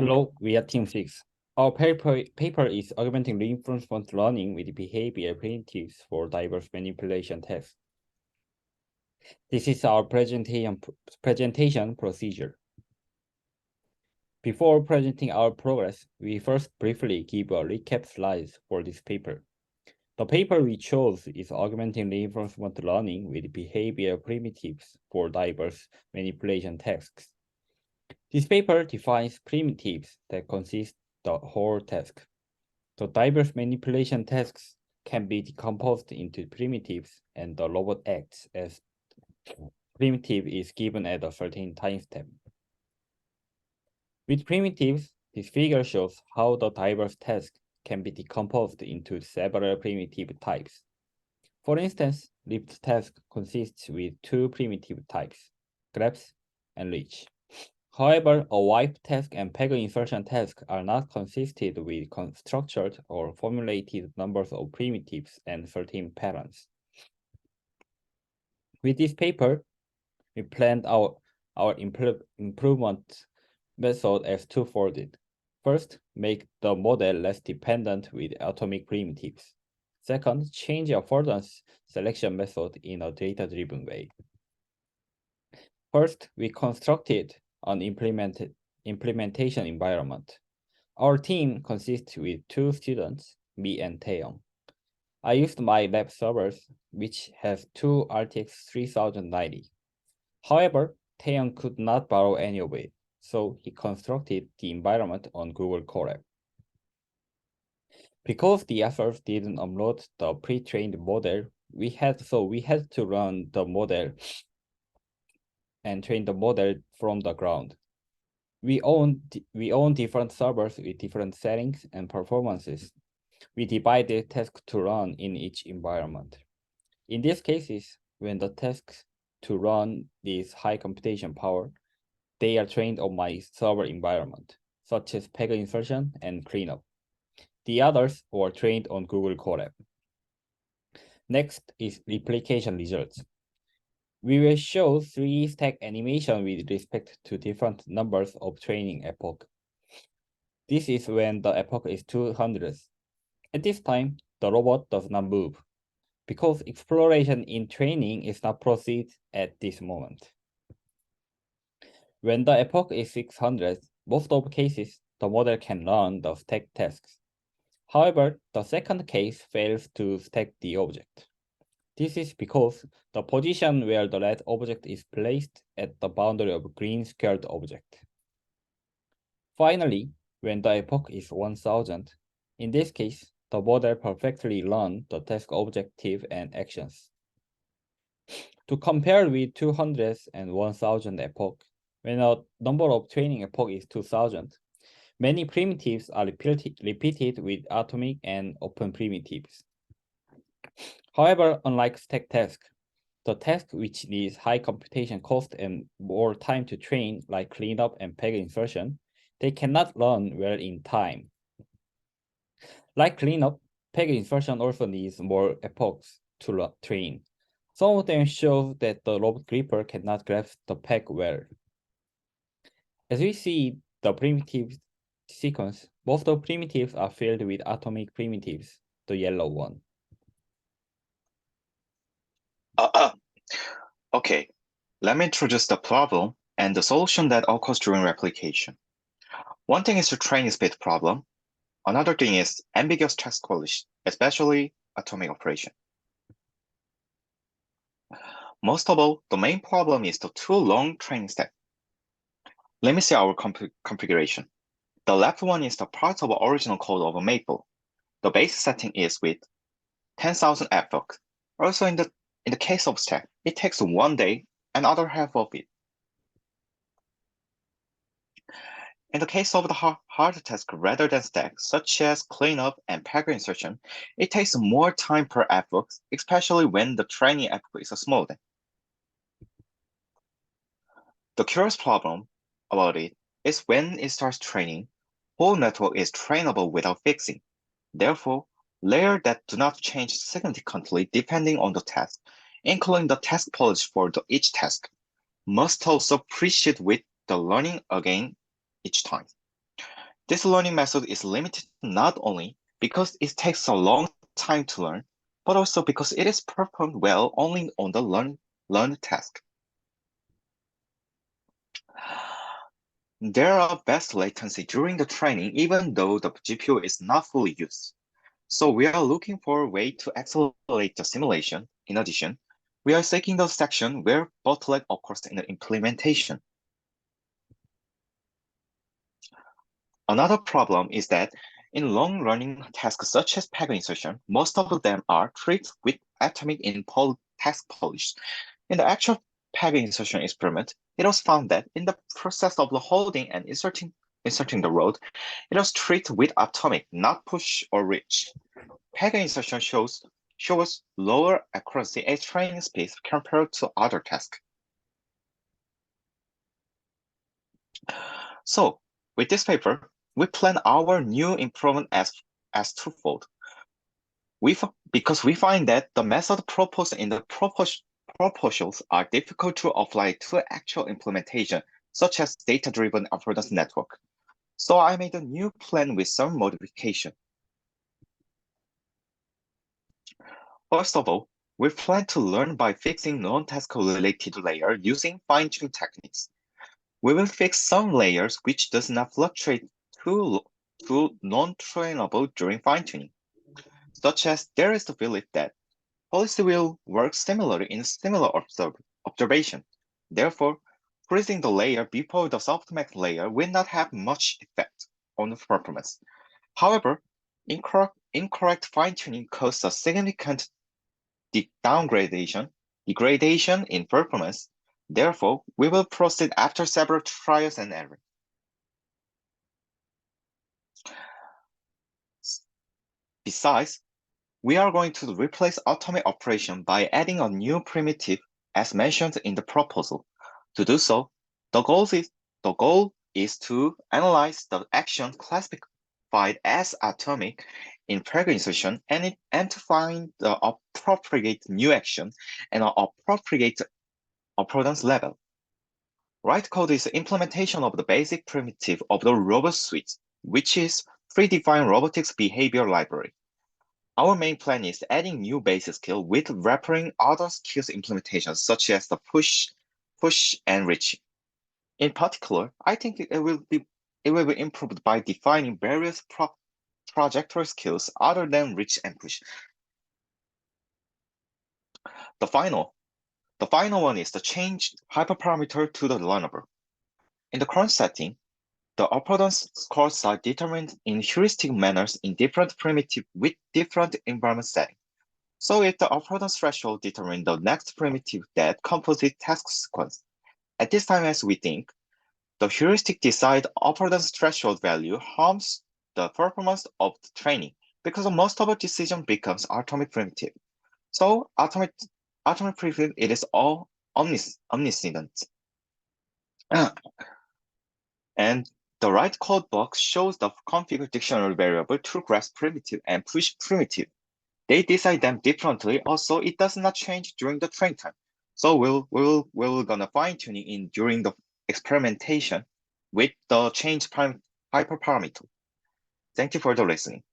Hello, we are Team 6. Our paper is augmenting reinforcement learning with behavior primitives for diverse manipulation tests. This is our presentation procedure. Before presenting our progress, we first briefly give a recap slides for this paper. The paper we chose is augmenting reinforcement learning with behavior primitives for diverse manipulation tasks. This paper defines primitives that consist the whole task. The diverse manipulation tasks can be decomposed into primitives, and the robot acts as primitive is given at a certain time step. With primitives, this figure shows how the diverse task can be decomposed into several primitive types. For instance, lift task consists with two primitive types, grabs and reach. However, a wipe task and peg insertion task are not consisted with structured or formulated numbers of primitives and certain patterns. With this paper, we planned our improvement method as two-folded. First, make the model less dependent with atomic primitives. Second, change affordance selection method in a data-driven way. First, we constructed an implementation environment. Our team consists with two students, me and Taeyong. I used my lab servers, which has two RTX 3090. However, Taeyong could not borrow any of it, so he constructed the environment on Google Colab. Because the others didn't upload the pre-trained model, we had to run the model and train the model from the ground. We own different servers with different settings and performances. We divide the tasks to run in each environment. In these cases, when the tasks to run is high computation power, they are trained on my server environment, such as peg insertion and cleanup. The others were trained on Google Colab. Next is replication results. We will show 3 stack animation with respect to different numbers of training epoch. This is when the epoch is 200. At this time, the robot does not move, because exploration in training is not proceed at this moment. When the epoch is 600, most of cases, the model can run the stack tasks. However, the second case fails to stack the object. This is because the position where the red object is placed at the boundary of green squared object. Finally, when the epoch is 1000, in this case, the model perfectly runs the task objective and actions. To compare with 200 and 1000 epoch, when a number of training epoch is 2000, many primitives are repeated with atomic and open primitives. However, unlike stack task, the task which needs high computation cost and more time to train, like cleanup and peg insertion, they cannot run well in time. Like cleanup, peg insertion also needs more epochs to train. Some of them show that the robot gripper cannot grasp the peg well. As we see the primitive sequence, most of primitives are filled with atomic primitives, the yellow one. Okay, let me introduce the problem and the solution that occurs during replication. One thing is the training speed problem. Another thing is ambiguous task coalition, especially atomic operation. Most of all, the main problem is the too long training step. Let me see our configuration. The left one is the part of the original code of Maple. The base setting is with 10,000 epoch. Also, in the case of stack, it takes 1 day and other half of it. In the case of the hard task rather than stack, such as cleanup and peg insertion, it takes more time per epoch, especially when the training epoch is small. The curious problem about it is when it starts training, whole network is trainable without fixing. Therefore, layers that do not change significantly depending on the task, including the task policy for each task, must also proceed with the learning again each time. This learning method is limited not only because it takes a long time to learn, but also because it is performed well only on the learned task. There are best latency during the training even though the GPU is not fully used. So we are looking for a way to accelerate the simulation. In addition, we are seeking the section where bottleneck occurs in the implementation. Another problem is that in long-running tasks such as packet insertion, most of them are treated with atomic in task polish. In the actual packet insertion experiment, it was found that in the process of the holding and inserting the rod, it was treated with atomic, not push or reach. Packet insertion shows lower accuracy at training speed compared to other tasks. So, with this paper, we plan our new improvement as twofold. Because we find that the method proposed in the proposals are difficult to apply to actual implementation, such as data-driven affordance network. So I made a new plan with some modification. First of all, we plan to learn by fixing non-task related layer using fine-tune techniques. We will fix some layers which does not fluctuate too non-trainable during fine-tuning, such as there is the belief that policy will work similarly in similar observation. Therefore, freezing the layer before the softmax layer will not have much effect on the performance. However, incorrect fine-tuning causes a significant degradation in performance. Therefore, we will proceed after several trials and errors. Besides, we are going to replace atomic operation by adding a new primitive as mentioned in the proposal. To do so, the goal is to analyze the action classified as atomic in packet insertion and to find the appropriate new action and an appropriate affordance level. Write code is the implementation of the basic primitive of the robot suite, which is predefined robotics behavior library. Our main plan is adding new basic skill with wrapping other skills implementations such as the push, and reach. In particular, I think it will be improved by defining various trajectory skills other than reach and push. The final one is to change hyperparameter to the learnable. In the current setting, the affordance scores are determined in heuristic manners in different primitive with different environment settings. So if the affordance threshold determines the next primitive that composes task sequence. At this time, as we think, the heuristic decide affordance threshold value harms the performance of the training because most of the decision becomes atomic primitive. So atomic primitive, it is all omniscient. And the right code box shows the configure dictionary variable to grasp primitive and push primitive. They decide them differently. Also, it does not change during the train time. So we're gonna fine tuning in during the experimentation with the change hyperparameter. Thank you for the listening.